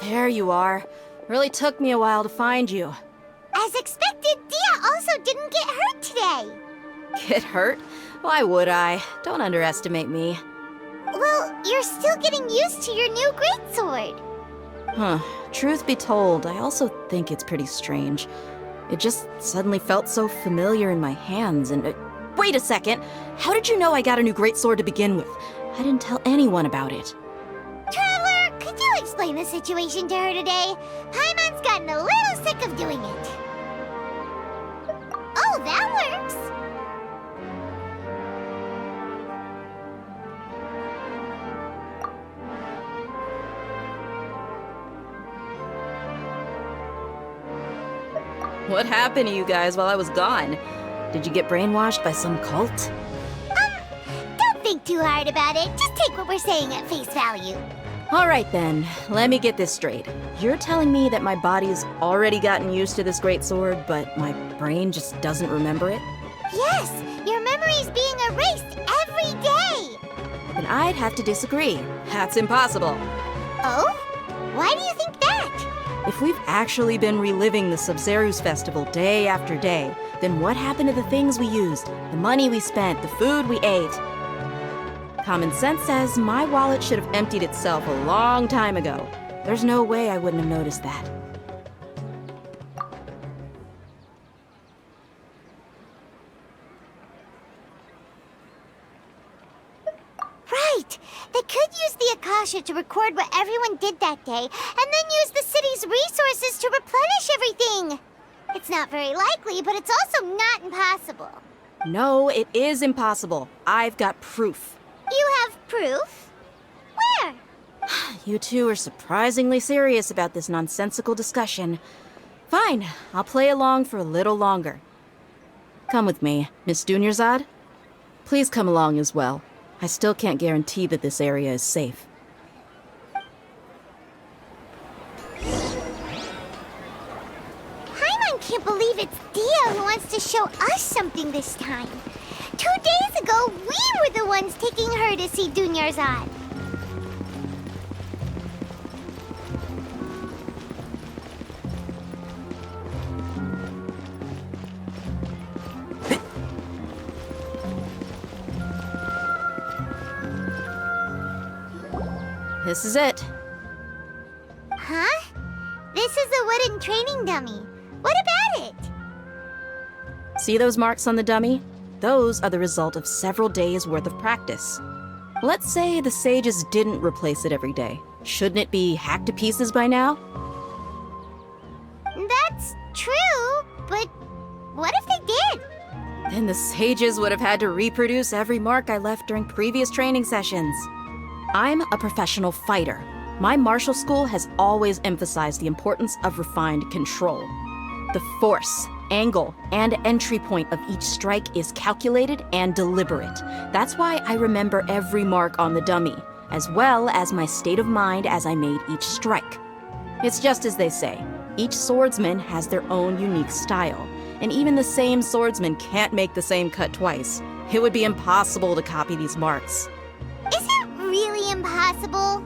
There you are. Really took me a while to find you. As expected, Dia also didn't get hurt today. Get hurt? Why would I? Don't underestimate me. Well, you're still getting used to your new greatsword. Huh. Truth be told, I also think it's pretty strange. It just suddenly felt so familiar in my hands and... wait a second! How did you know I got a new greatsword to begin with? I didn't tell anyone about it. Traveler, could you explain the situation to her today? Paimon's gotten a little sick of doing it. Oh, that works! What happened to you guys while I was gone? Did you get brainwashed by some cult? Don't think too hard about it. Just take what we're saying at face value. Alright then, let me get this straight. You're telling me that my body's already gotten used to this greatsword, but my brain just doesn't remember it? Yes, your memory's being erased every day. Then I'd have to disagree. That's impossible. Oh? Why do you think that? If we've actually been reliving the Sabzeruz festival day after day, then what happened to the things we used, the money we spent, the food we ate? Common sense says my wallet should have emptied itself a long time ago. There's no way I wouldn't have noticed that. Right! They could use the Akasha to record what everyone did that day, and then use the city's resources to replenish everything! It's not very likely, but it's also not impossible. No, it is impossible. I've got proof. You have proof? Where? You two are surprisingly serious about this nonsensical discussion. Fine, I'll play along for a little longer. Come with me, Miss Dunyarzad. Please come along as well. I still can't guarantee that this area is safe. Paimon can't believe it's Dia who wants to show us something this time. 2 days ago, we were the ones taking her to see Dunyarzad. This is it. Huh? This is a wooden training dummy. What about it? See those marks on the dummy? Those are the result of several days' worth of practice. Let's say the sages didn't replace it every day. Shouldn't it be hacked to pieces by now? That's true, but what if they did? Then the sages would have had to reproduce every mark I left during previous training sessions. I'm a professional fighter. My martial school has always emphasized the importance of refined control. The force, angle, and entry point of each strike is calculated and deliberate. That's why I remember every mark on the dummy, as well as my state of mind as I made each strike. It's just as they say, each swordsman has their own unique style, and even the same swordsman can't make the same cut twice. It would be impossible to copy these marks. Is it really impossible?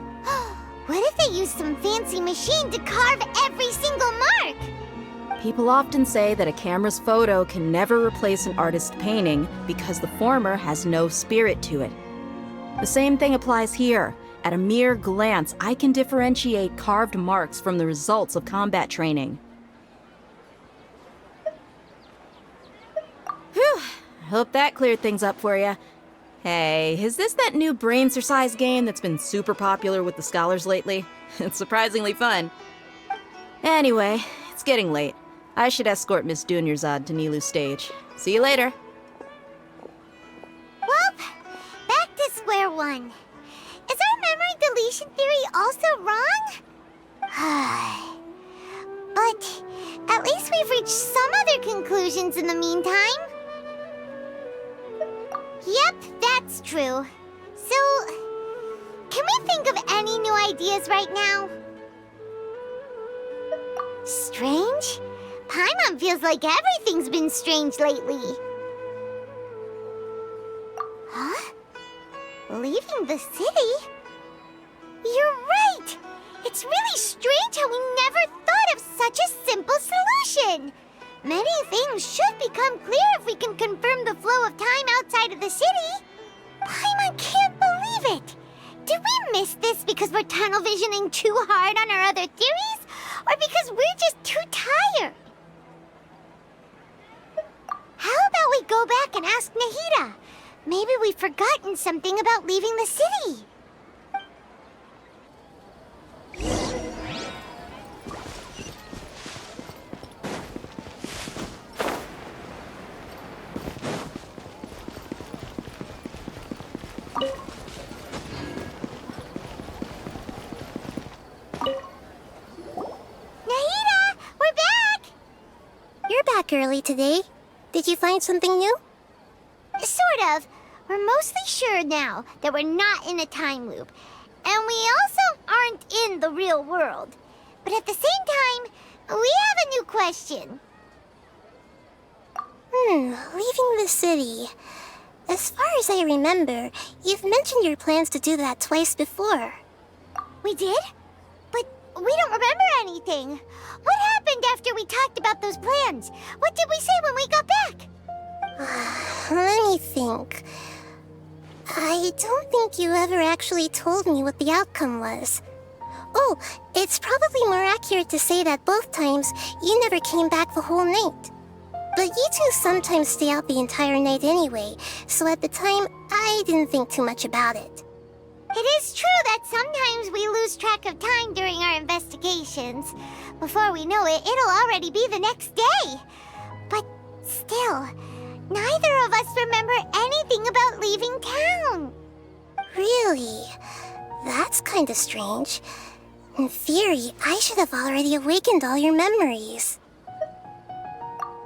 What if they use some fancy machine to carve every single mark? People often say that a camera's photo can never replace an artist's painting because the former has no spirit to it. The same thing applies here. At a mere glance, I can differentiate carved marks from the results of combat training. Whew, I hope that cleared things up for you. Hey, is this that new brain-exercise game that's been super popular with the scholars lately? It's surprisingly fun. Anyway, it's getting late. I should escort Miss Dunyarzad to Nilu's stage. See you later. Well, back to square one. Is our memory deletion theory also wrong? But at least we've reached some other conclusions in the meantime. Yep, that's true. So, can we think of any new ideas right now? Strange? Paimon feels like everything's been strange lately. Huh? Leaving the city? You're right! It's really strange question. Many things should become clear if we can confirm the flow of time outside of the city. Paimon can't believe it. Did we miss this because we're tunnel visioning too hard on our other theories? Or because we're just too tired? How about we go back and ask Nahida? Maybe we've forgotten something about leaving the city. Nahida, we're back! You're back early today. Did you find something new? Sort of. We're mostly sure now that we're not in a time loop. And we also aren't in the real world. But at the same time, we have a new question. Leaving the city. As far as I remember, you've mentioned your plans to do that twice before. We did? But we don't remember anything. What happened after we talked about those plans? What did we say when we got back? Let me think. I don't think you ever actually told me what the outcome was. Oh, it's probably more accurate to say that both times you never came back the whole night. But you two sometimes stay out the entire night anyway, so at the time, I didn't think too much about it. It is true that sometimes we lose track of time during our investigations. Before we know it, it'll already be the next day. But still, neither of us remember anything about leaving town. Really? That's kinda strange. In theory, I should have already awakened all your memories.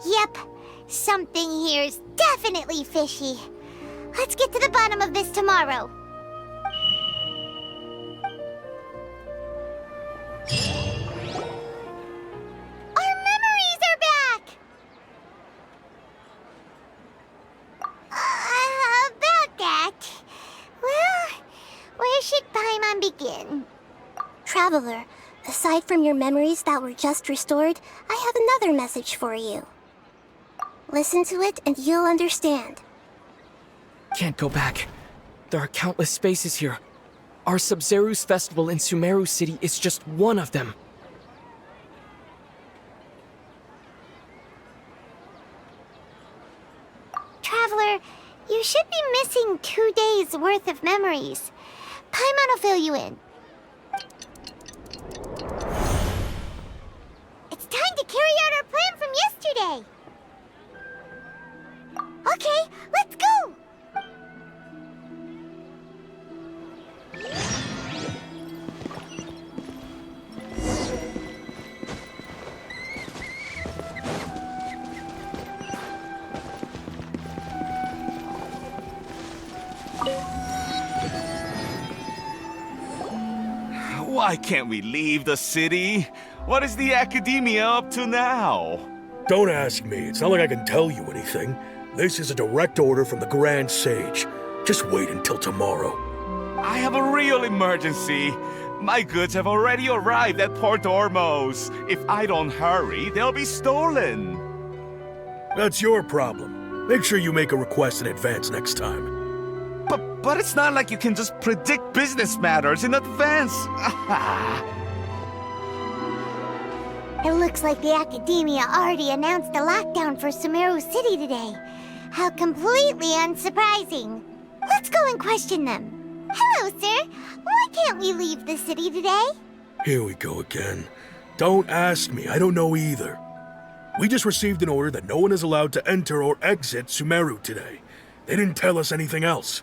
Yep, something here's definitely fishy. Let's get to the bottom of this tomorrow. Our memories are back! About that. Well, where should Paimon begin? Traveler, aside from your memories that were just restored, I have another message for you. Listen to it and you'll understand. Can't go back. There are countless spaces here. Our Sabzeruz festival in Sumeru City is just one of them. Traveler, you should be missing 2 days' worth of memories. Paimon will fill you in. It's time to carry out our plan from yesterday. Okay, let's go! Why can't we leave the city? What is the academia up to now? Don't ask me. It's not like I can tell you anything. This is a direct order from the Grand Sage. Just wait until tomorrow. I have a real emergency. My goods have already arrived at Port Ormos. If I don't hurry, they'll be stolen. That's your problem. Make sure you make a request in advance next time. But it's not like you can just predict business matters in advance. It looks like the Academia already announced a lockdown for Sumeru City today. How completely unsurprising. Let's go and question them. Hello, sir. Why can't we leave the city today? Here we go again. Don't ask me. I don't know either. We just received an order that no one is allowed to enter or exit Sumeru today. They didn't tell us anything else.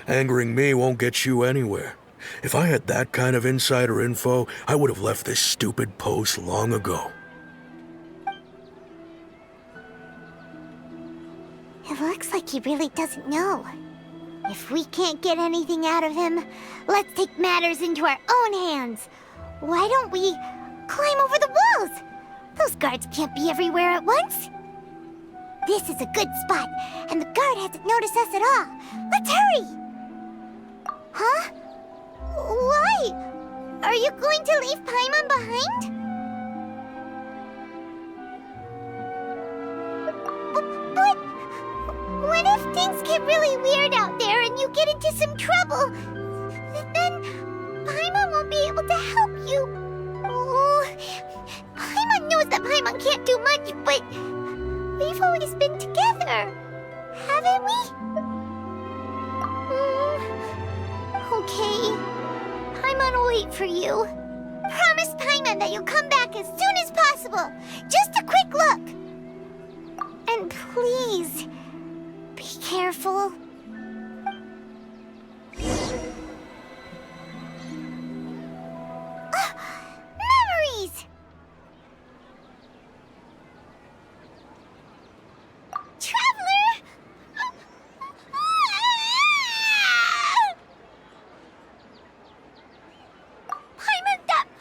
Angering me won't get you anywhere. If I had that kind of insider info, I would have left this stupid post long ago. It looks like he really doesn't know. If we can't get anything out of him, let's take matters into our own hands. Why don't we climb over the walls? Those guards can't be everywhere at once. This is a good spot, and the guard hasn't noticed us at all. Let's hurry! Huh? Why? Are you going to leave Paimon behind? But what if things get really weird out there and you get into some trouble? Then Paimon won't be able to help you. Oh, Paimon knows that Paimon can't do much, but we've always been together, haven't we? Okay. Paimon will wait for you. Promise Paimon that you'll come back as soon as possible. Just a quick look. And please, be careful. Memories! Traveler!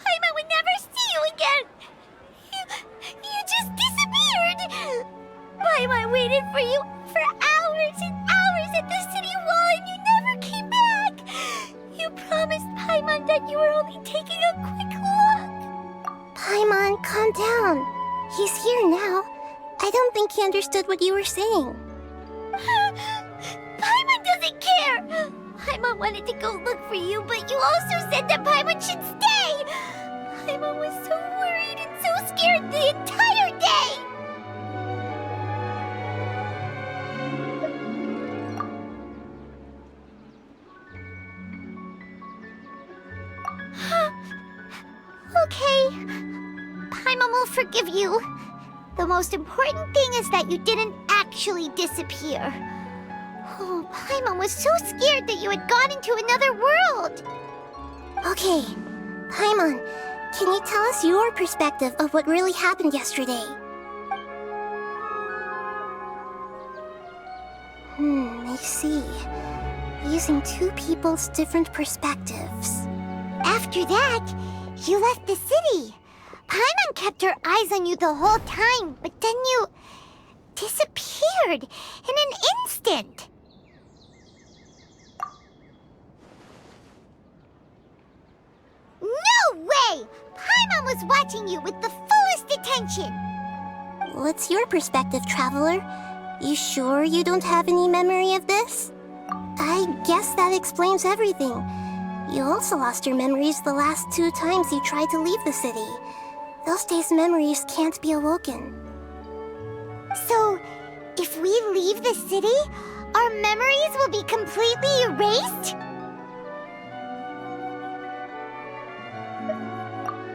Paimon would never see you again! You just disappeared! Paimon waited for you for hours and hours at the city wall and you never came back! You promised Paimon that you were only taking a quick look! Paimon, calm down. He's here now. I don't think he understood what you were saying. Paimon doesn't care! Paimon wanted to go look for you, but you also said that Paimon should stay! Paimon was so worried and so scared the entire day! Okay. Paimon will forgive you. The most important thing is that you didn't actually disappear. Oh, Paimon was so scared that you had gone into another world. Okay, Paimon, can you tell us your perspective of what really happened yesterday? I see. Using two people's different perspectives. After that, you left the city. Paimon kept her eyes on you the whole time, but then you disappeared in an instant. No way! Paimon was watching you with the fullest attention. What's your perspective, Traveler? You sure you don't have any memory of this? I guess that explains everything. You also lost your memories the last 2 times you tried to leave the city. Those days' memories can't be awoken. So, if we leave the city, our memories will be completely erased?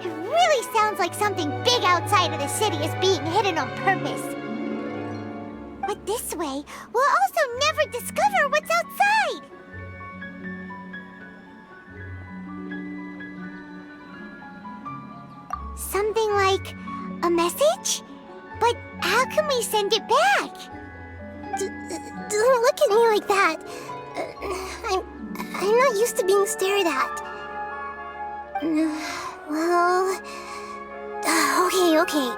It really sounds like something big outside of the city is being hidden on purpose. But this way, we'll also never discover what's outside. Something like a message? But how can we send it back? Don't look at me like that. I'm not used to being stared at. Well... Okay.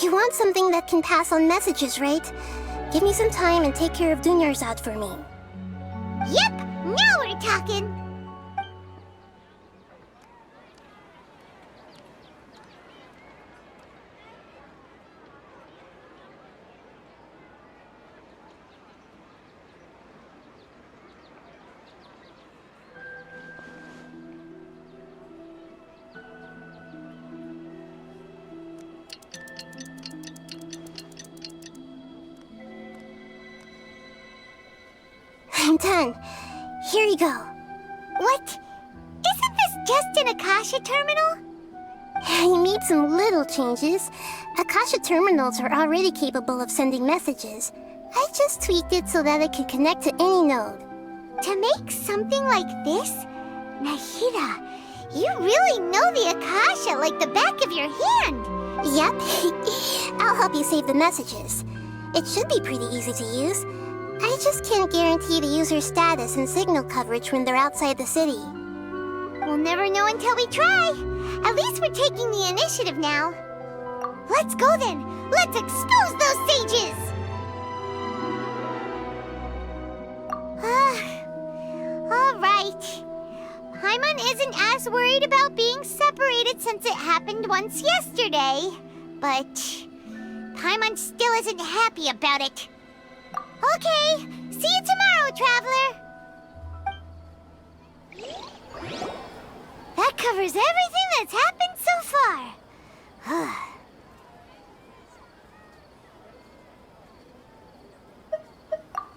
You want something that can pass on messages, right? Give me some time and take care of Dunyarzad for me. Yep, now we're talking. I'm done. Here you go. What? Isn't this just an Akasha terminal? I made some little changes. Akasha terminals are already capable of sending messages. I just tweaked it so that it could connect to any node. To make something like this? Nahida, you really know the Akasha like the back of your hand. Yep. I'll help you save the messages. It should be pretty easy to use. I just can't guarantee the user's status and signal coverage when they're outside the city. We'll never know until we try. At least we're taking the initiative now. Let's go then. Let's expose those sages! All right. Paimon isn't as worried about being separated since it happened once yesterday. But Paimon still isn't happy about it. Okay, see you tomorrow, Traveler. That covers everything that's happened so far.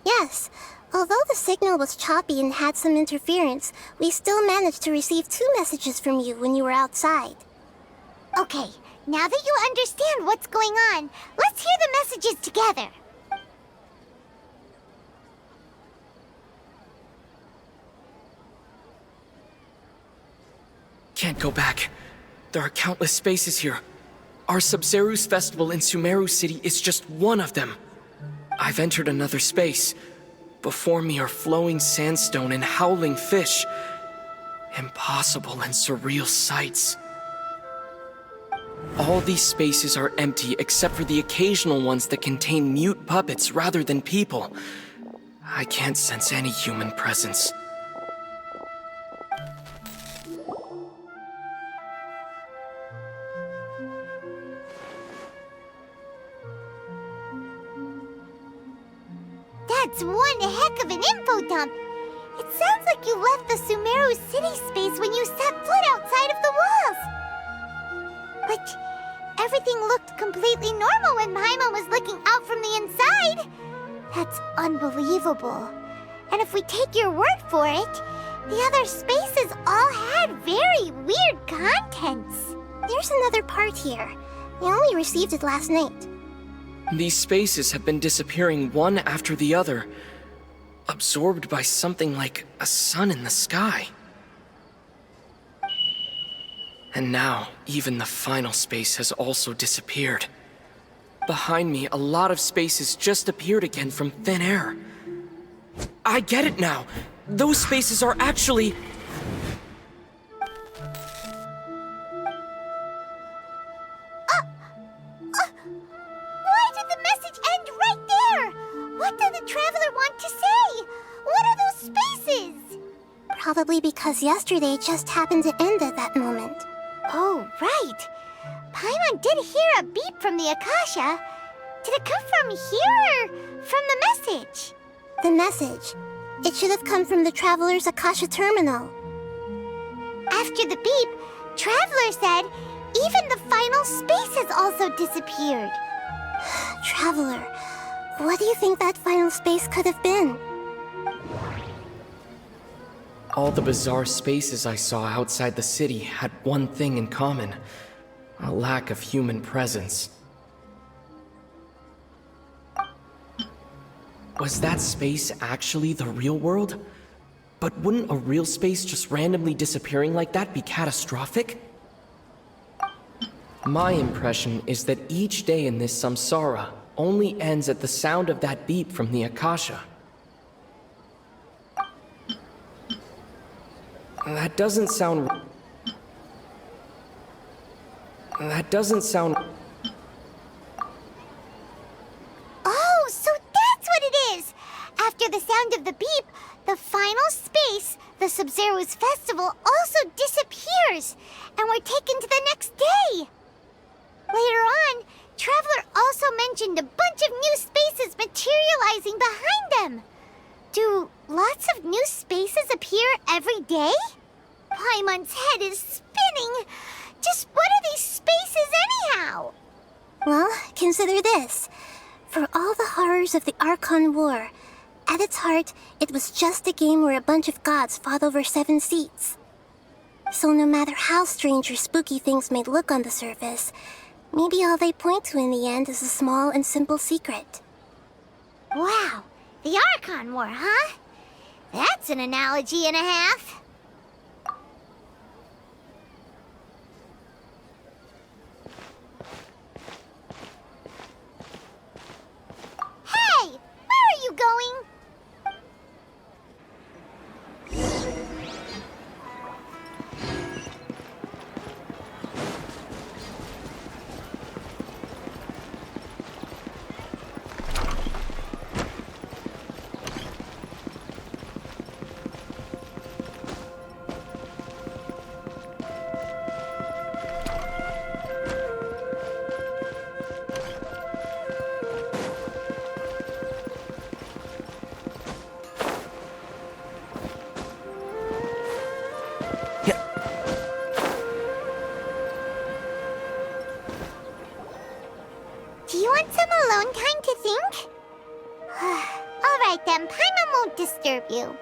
Yes, although the signal was choppy and had some interference, we still managed to receive 2 messages from you when you were outside. Okay, now that you understand what's going on, let's hear the messages together. Can't go back. There are countless spaces here. Our Sabzeruz festival in Sumeru City is just one of them. I've entered another space. Before me are flowing sandstone and howling fish. Impossible and surreal sights. All these spaces are empty except for the occasional ones that contain mute puppets rather than people. I can't sense any human presence. That's one heck of an info dump. It sounds like you left the Sumeru city space when you set foot outside of the walls. But everything looked completely normal when Paimon was looking out from the inside. That's unbelievable. And if we take your word for it, the other spaces all had very weird contents. There's another part here. We only received it last night. These spaces have been disappearing one after the other, absorbed by something like a sun in the sky. And now, even the final space has also disappeared. Behind me, a lot of spaces just appeared again from thin air. I get it now! Those spaces are actually... Why did the message end right there? What did the Traveler want to say? What are those spaces? Probably because yesterday just happened to end at that moment. Oh, right. Paimon did hear a beep from the Akasha. Did it come from here or from the message? The message. It should have come from the Traveler's Akasha terminal. After the beep, Traveler said even the final space has also disappeared. Traveler, what do you think that final space could have been? All the bizarre spaces I saw outside the city had one thing in common: a lack of human presence. Was that space actually the real world? But wouldn't a real space just randomly disappearing like that be catastrophic? My impression is that each day in this samsara only ends at the sound of that beep from the Akasha. That doesn't sound... Oh, so that's what it is! After the sound of the beep, the final space, the Sabzeruz festival, also disappears, and we're taken to the next day. Later on, Traveler also mentioned a bunch of new spaces materializing behind them. Do lots of new spaces appear every day? Paimon's head is spinning. Just what are these spaces anyhow? Well, consider this. For all the horrors of the Archon War, at its heart, it was just a game where a bunch of gods fought over 7 seats. So no matter how strange or spooky things may look on the surface, maybe all they point to in the end is a small and simple secret. Wow, the Archon War, huh? That's an analogy and a half. Hey, where are you going? about you.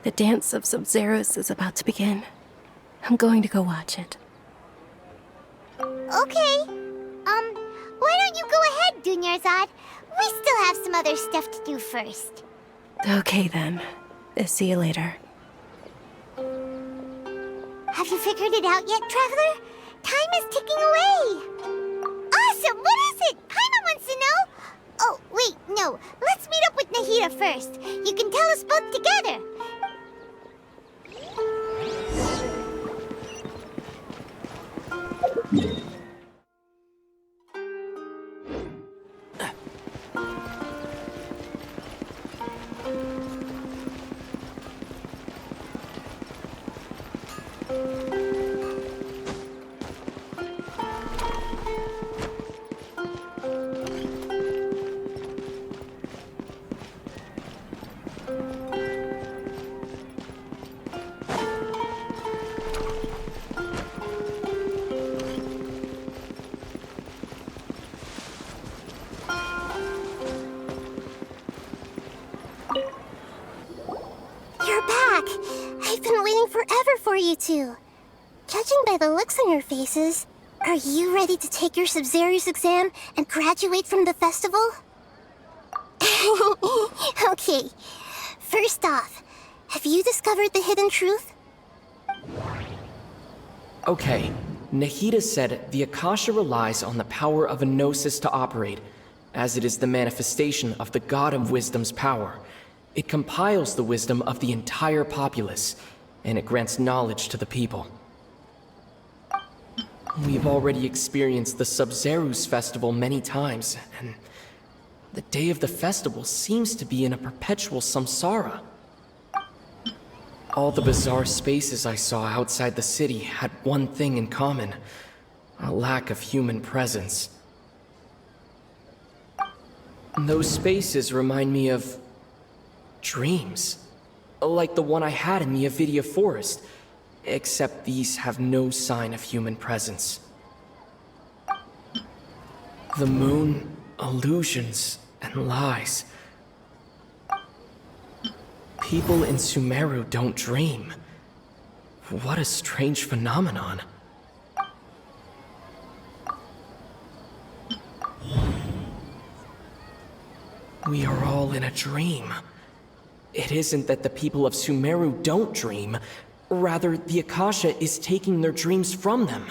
The dance of Sabzeruz is about to begin. I'm going to go watch it. Okay. Why don't you go ahead, Dunyarzad? We still have some other stuff to do first. Okay then. See you later. Have you figured it out yet, Traveler? Time is ticking away. Awesome! What is it? Paimon wants to know. Oh, wait, no. Let's meet up with Nahida first. You can tell us both together. You're back! I've been waiting forever for you two. Judging by the looks on your faces, are you ready to take your Sabzeruz exam and graduate from the festival? Okay, first off, have you discovered the hidden truth? Okay, Nahida said the Akasha relies on the power of a gnosis to operate, as it is the manifestation of the God of Wisdom's power. It compiles the wisdom of the entire populace, and it grants knowledge to the people. We've already experienced the Sabzeruz festival many times, and the day of the festival seems to be in a perpetual samsara. All the bizarre spaces I saw outside the city had one thing in common: a lack of human presence. Those spaces remind me of dreams, like the one I had in the Avidia Forest, except these have no sign of human presence. The moon, illusions, and lies. People in Sumeru don't dream. What a strange phenomenon. We are all in a dream. It isn't that the people of Sumeru don't dream. Rather, the Akasha is taking their dreams from them.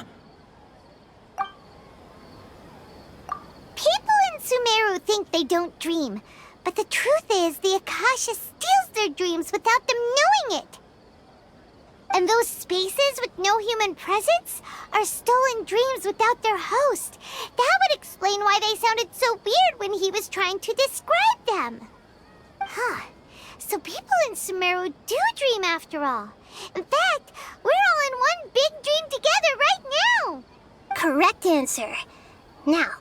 People in Sumeru think they don't dream, but the truth is the Akasha steals their dreams without them knowing it. And those spaces with no human presence are stolen dreams without their host. That would explain why they sounded so weird when he was trying to describe them. Huh. So people in Sumeru do dream after all. In fact, we're all in one big dream together right now. Correct answer. Now,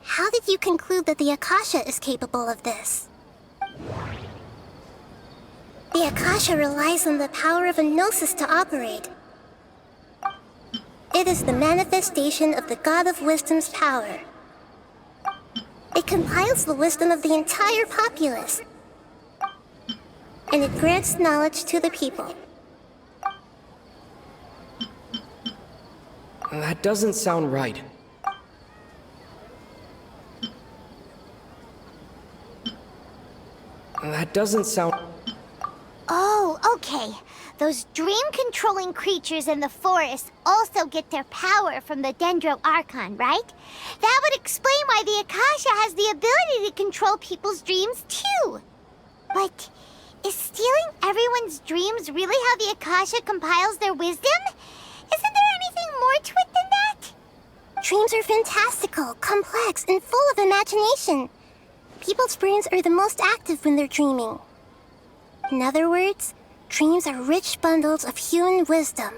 how did you conclude that the Akasha is capable of this? The Akasha relies on the power of a gnosis to operate. It is the manifestation of the God of Wisdom's power. It compiles the wisdom of the entire populace, and it grants knowledge to the people. That doesn't sound right. That doesn't sound... Oh, okay. Those dream-controlling creatures in the forest also get their power from the Dendro Archon, right? That would explain why the Akasha has the ability to control people's dreams, too. But is stealing everyone's dreams really how the Akasha compiles their wisdom? Isn't there anything more to it than that? Dreams are fantastical, complex, and full of imagination. People's brains are the most active when they're dreaming. In other words, dreams are rich bundles of human wisdom.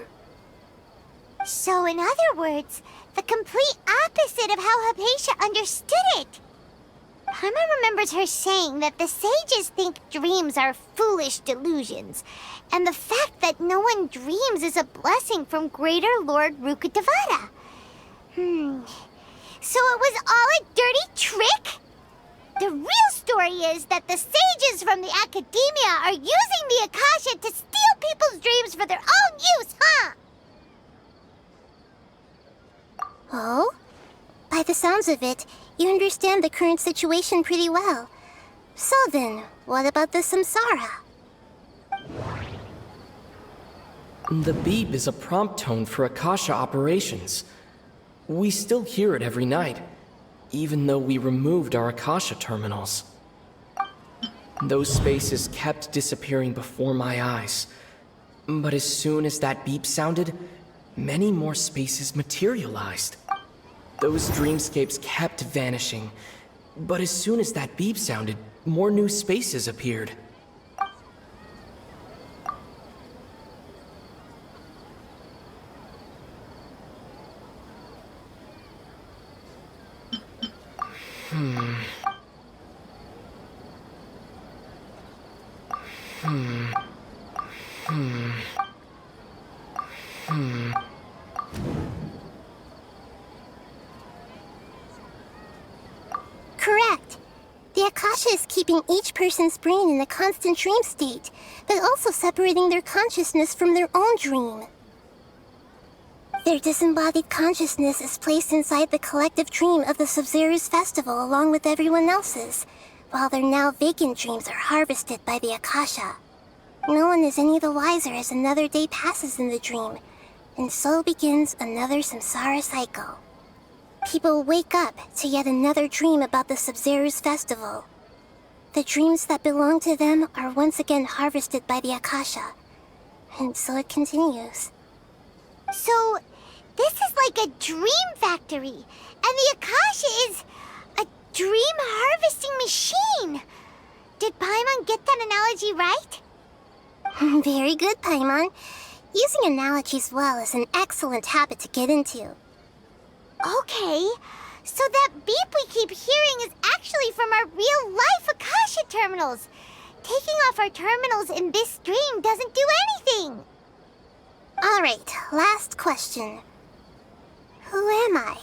So in other words, the complete opposite of how Hypatia understood it. Paimon remembers her saying that the sages think dreams are foolish delusions, and the fact that no one dreams is a blessing from Greater Lord Rukkhadevata. So it was all a dirty trick? The real story is that the sages from the academia are using the Akasha to steal people's dreams for their own use, huh? Oh? By the sounds of it, you understand the current situation pretty well. So then, what about the samsara? The beep is a prompt tone for Akasha operations. We still hear it every night, even though we removed our Akasha terminals. Those spaces kept disappearing before my eyes. But as soon as that beep sounded, many more spaces materialized. Those dreamscapes kept vanishing, but as soon as that beep sounded, more new spaces appeared. Correct. The Akasha is keeping each person's brain in a constant dream state, but also separating their consciousness from their own dream. Their disembodied consciousness is placed inside the collective dream of the Sabzeruz festival along with everyone else's, while their now vacant dreams are harvested by the Akasha. No one is any the wiser as another day passes in the dream, and so begins another samsara cycle. People wake up to yet another dream about the Sabzeruz festival. The dreams that belong to them are once again harvested by the Akasha, and so it continues. So, this is like a dream factory, and the Akasha is a dream harvesting machine. Did Paimon get that analogy right? Very good, Paimon. Using analogies well is an excellent habit to get into. Okay, so that beep we keep hearing is actually from our real-life Akasha terminals. Taking off our terminals in this dream doesn't do anything. All right, last question. Who am I?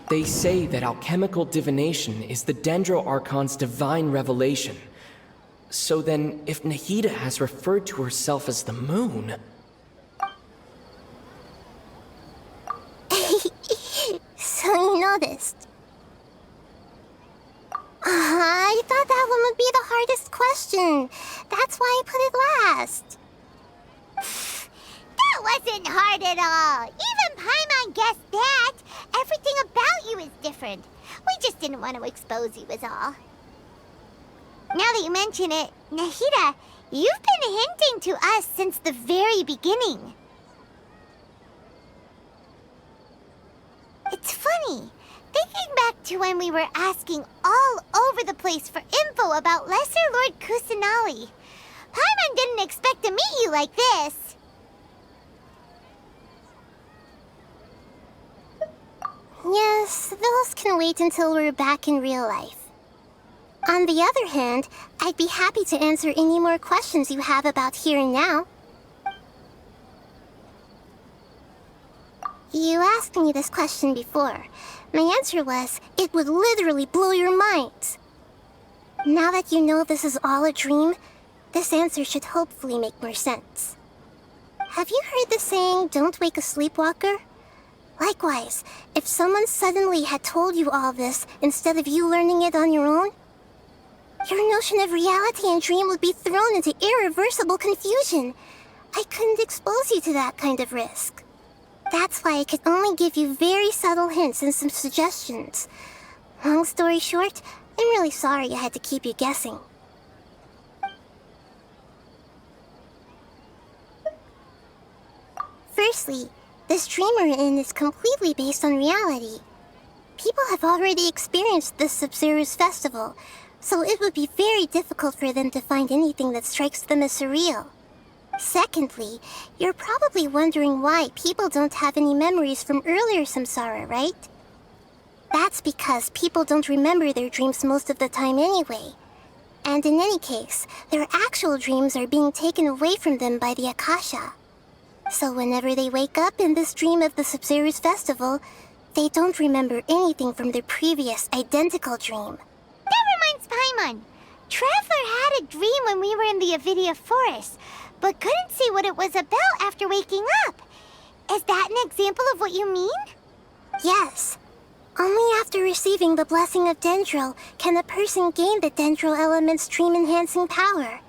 They say that alchemical divination is the Dendro Archon's divine revelation. So then, if Nahida has referred to herself as the moon... So you noticed. I thought that one would be the hardest question. That's why I put it last. That wasn't hard at all. Even Paimon guessed that. Everything about you is different. We just didn't want to expose you is all. Now that you mention it, Nahida, you've been hinting to us since the very beginning. It's funny, thinking back to when we were asking all over the place for info about Lesser Lord Kusanali. Paimon didn't expect to meet you like this. Yes, those can wait until we're back in real life. On the other hand, I'd be happy to answer any more questions you have about here and now. You asked me this question before. My answer was, it would literally blow your mind. Now that you know this is all a dream, this answer should hopefully make more sense. Have you heard the saying, don't wake a sleepwalker? Likewise, if someone suddenly had told you all this instead of you learning it on your own, your notion of reality and dream would be thrown into irreversible confusion. I couldn't expose you to that kind of risk. That's why I could only give you very subtle hints and some suggestions. Long story short, I'm really sorry I had to keep you guessing. Firstly, this dream we're in is completely based on reality. People have already experienced this Sabzeruz festival, so it would be very difficult for them to find anything that strikes them as surreal. Secondly, you're probably wondering why people don't have any memories from earlier samsara, right? That's because people don't remember their dreams most of the time anyway. And in any case, their actual dreams are being taken away from them by the Akasha. So whenever they wake up in this dream of the Sabzeruz festival, they don't remember anything from their previous identical dream. That reminds Paimon. Traveler had a dream when we were in the Avidia forest, but couldn't see what it was about after waking up. Is that an example of what you mean? Yes. Only after receiving the blessing of Dendro can a person gain the Dendro element's dream-enhancing power.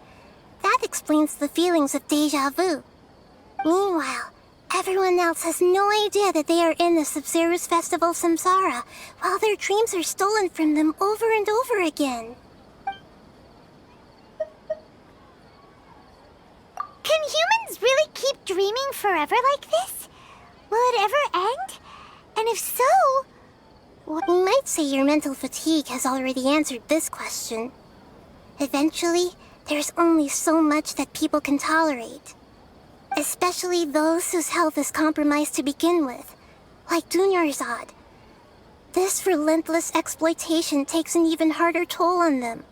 That explains the feelings of deja vu. Meanwhile, everyone else has no idea that they are in the Sabzeruz festival samsara, while their dreams are stolen from them over and over again. Can humans really keep dreaming forever like this? Will it ever end? And if so, You might say your mental fatigue has already answered this question. Eventually, there's only so much that people can tolerate. Especially those whose health is compromised to begin with, like Dunyarzad. This relentless exploitation takes an even harder toll on them.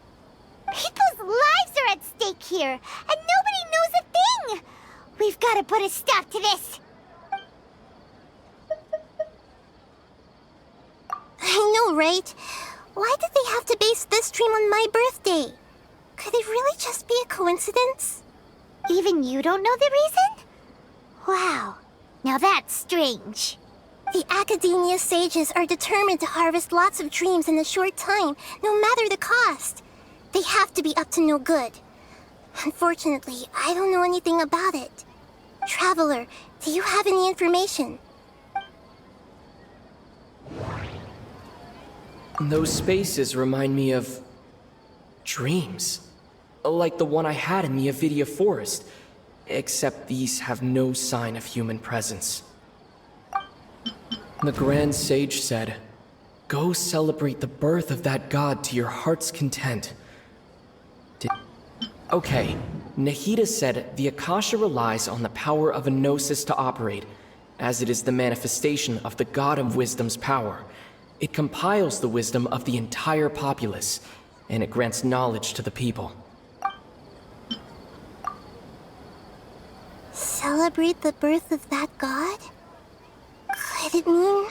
people's lives are at stake here, and nobody knows a thing! We've got to put a stop to this! I know, right? Why did they have to base this dream on my birthday? Could it really just be a coincidence? Even you don't know the reason? Wow, now that's strange. The Academia sages are determined to harvest lots of dreams in a short time, no matter the cost. They have to be up to no good. Unfortunately, I don't know anything about it. Traveler, do you have any information? Those spaces remind me of dreams. Like the one I had in the Avidia forest. Except these have no sign of human presence. The Grand Sage said, "Go celebrate the birth of that god to your heart's content." Okay, Nahida said the Akasha relies on the power of a gnosis to operate, as it is the manifestation of the god of wisdom's power. It compiles the wisdom of the entire populace, and it grants knowledge to the people. Celebrate the birth of that god? Could it mean...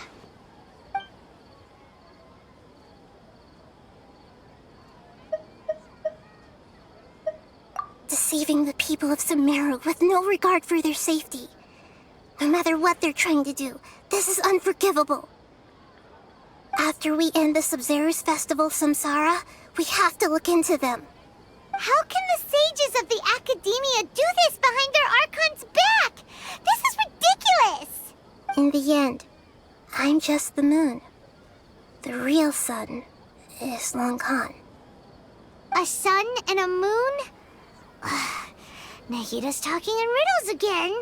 deceiving the people of Sumeru with no regard for their safety? No matter what they're trying to do, this is unforgivable. After we end the Sabzeruz festival samsara, we have to look into them. How can the sages of the Academia do this behind their Archon's back? This is ridiculous! In the end, I'm just the moon. The real sun is long gone. A sun and a moon? Nahida's talking in riddles again.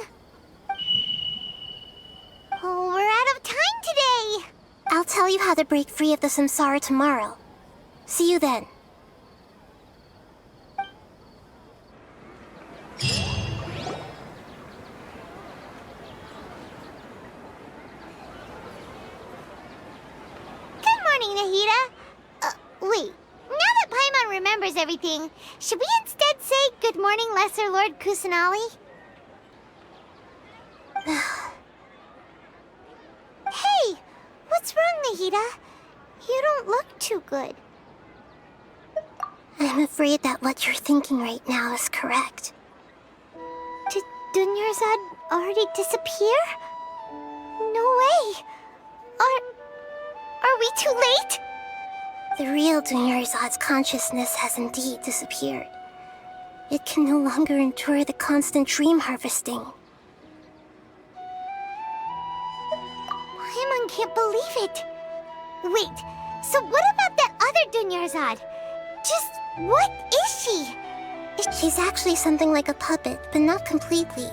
Oh, we're out of time today! I'll tell you how to break free of the samsara tomorrow. See you then. Good morning, Nahida. Wait. Now that Paimon remembers everything, should we instead say good morning, Lesser Lord Kusanali? Hey! What's wrong, Nahida? You don't look too good. I'm afraid that what you're thinking right now is correct. Did Dunyarzad already disappear? No way! Are we too late? The real Dunyarzad's consciousness has indeed disappeared. It can no longer endure the constant dream harvesting. Paimon can't believe it. Wait, so what about that other Dunyarzad? Just what is she? She's actually something like a puppet, but not completely.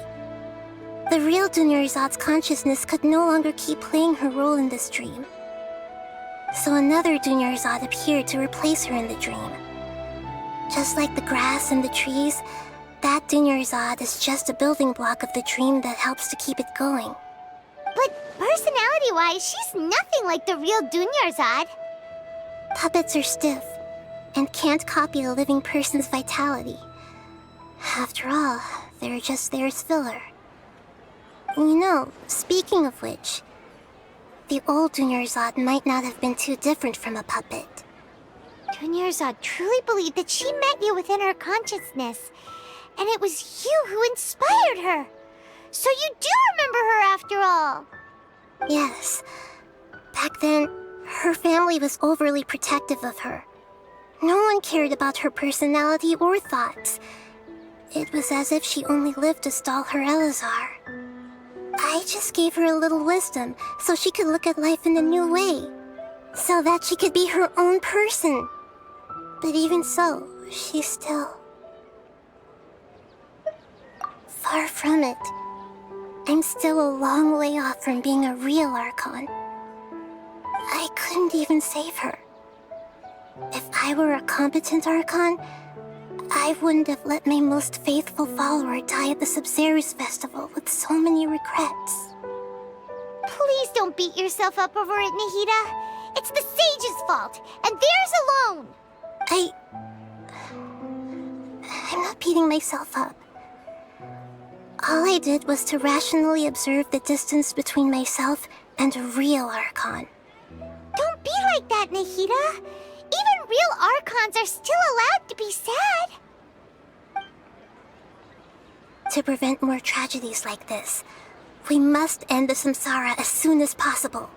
The real Dunyarzad's consciousness could no longer keep playing her role in this dream. So another Dunyarzad appeared to replace her in the dream. Just like the grass and the trees, that Dunyarzad is just a building block of the dream that helps to keep it going. But personality-wise, she's nothing like the real Dunyarzad. Puppets are stiff and can't copy a living person's vitality. After all, they're just there as filler. You know, speaking of which, the old Dunyarzad might not have been too different from a puppet. Dunyarzad truly believed that she met you within her consciousness, and it was you who inspired her. So you do remember her after all. Yes. Back then, her family was overly protective of her. No one cared about her personality or thoughts. It was as if she only lived to stall her Elazar. I just gave her a little wisdom so she could look at life in a new way, so that she could be her own person. But even so, she's still... far from it. I'm still a long way off from being a real Archon. I couldn't even save her. If I were a competent Archon, I wouldn't have let my most faithful follower die at the Sabzeruz festival with so many regrets. Please don't beat yourself up over it, Nahida. It's the sage's fault, and theirs alone. I'm not beating myself up. All I did was to rationally observe the distance between myself and a real Archon. Don't be like that, Nahida. Even real Archons are still allowed to be sad. To prevent more tragedies like this, we must end the samsara as soon as possible.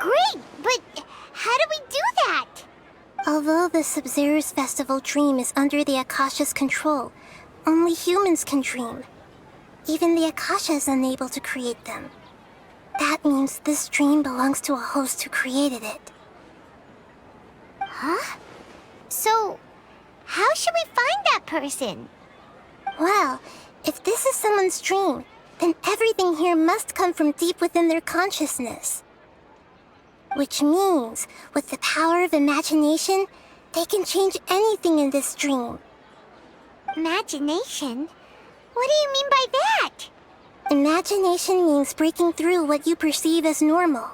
Great, but how do we do that? Although the Sabzeruz festival dream is under the Akasha's control, only humans can dream. Even the Akasha is unable to create them. That means this dream belongs to a host who created it. Huh? So, how should we find that person? Well, if this is someone's dream, then everything here must come from deep within their consciousness. Which means, with the power of imagination, they can change anything in this dream. Imagination? What do you mean by that? Imagination means breaking through what you perceive as normal.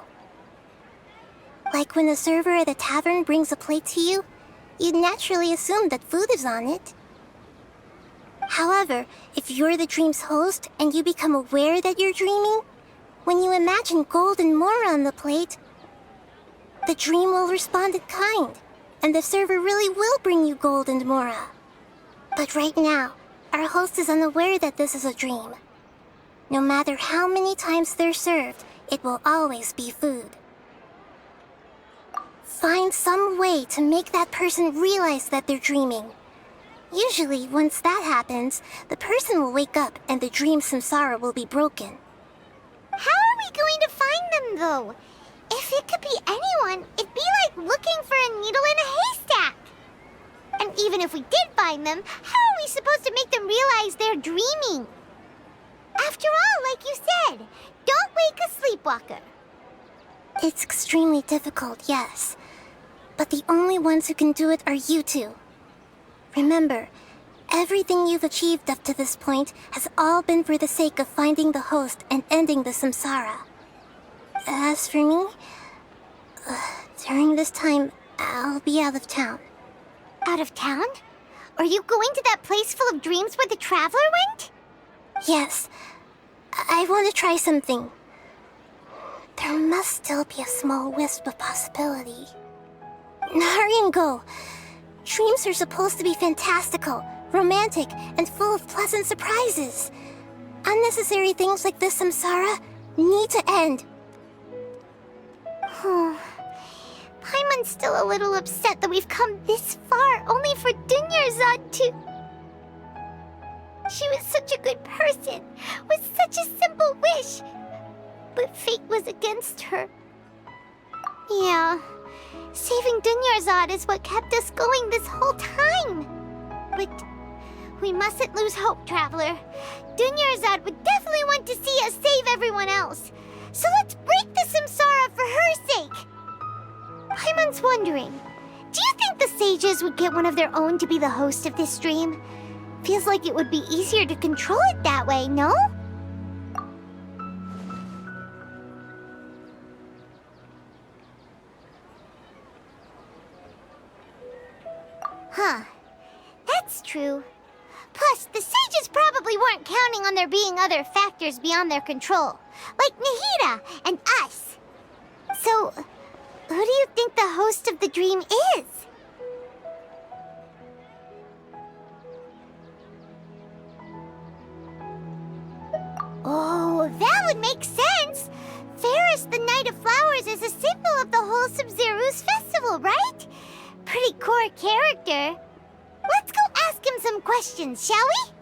Like when a server at a tavern brings a plate to you, you'd naturally assume that food is on it. However, if you're the dream's host and you become aware that you're dreaming, when you imagine gold and more on the plate, the dream will respond in kind, and the server really will bring you gold and mora. But right now, our host is unaware that this is a dream. No matter how many times they're served, it will always be food. Find some way to make that person realize that they're dreaming. Usually, once that happens, the person will wake up and the dream samsara will be broken. How are we going to find them, though? If it could be anyone, it'd be like looking for a needle in a haystack. And even if we did find them, how are we supposed to make them realize they're dreaming? After all, like you said, don't wake a sleepwalker. It's extremely difficult, yes. But the only ones who can do it are you two. Remember, everything you've achieved up to this point has all been for the sake of finding the host and ending the samsara. As for me, during this time, I'll be out of town. Out of town? Are you going to that place full of dreams where the traveler went? Yes. I want to try something. There must still be a small wisp of possibility. Hurry and go. Dreams are supposed to be fantastical, romantic, and full of pleasant surprises. Unnecessary things like this samsara need to end. Paimon's still a little upset that we've come this far only for Dunyarzad to... She was such a good person, with such a simple wish. But fate was against her. Yeah, saving Dunyarzad is what kept us going this whole time. But we mustn't lose hope, Traveler. Dunyarzad would definitely want to see us save everyone else. So let's break the samsara for her sake. Paimon's wondering, do you think the sages would get one of their own to be the host of this dream? Feels like it would be easier to control it that way, no? Huh. That's true. Plus, the sages probably weren't counting on there being other factors beyond their control, like Nahida and us. So, who do you think the host of the dream is? Oh, that would make sense! Ferris, the Knight of Flowers, is a symbol of the whole Sabzeruz festival, right? Pretty core character. Let's go ask him some questions, shall we?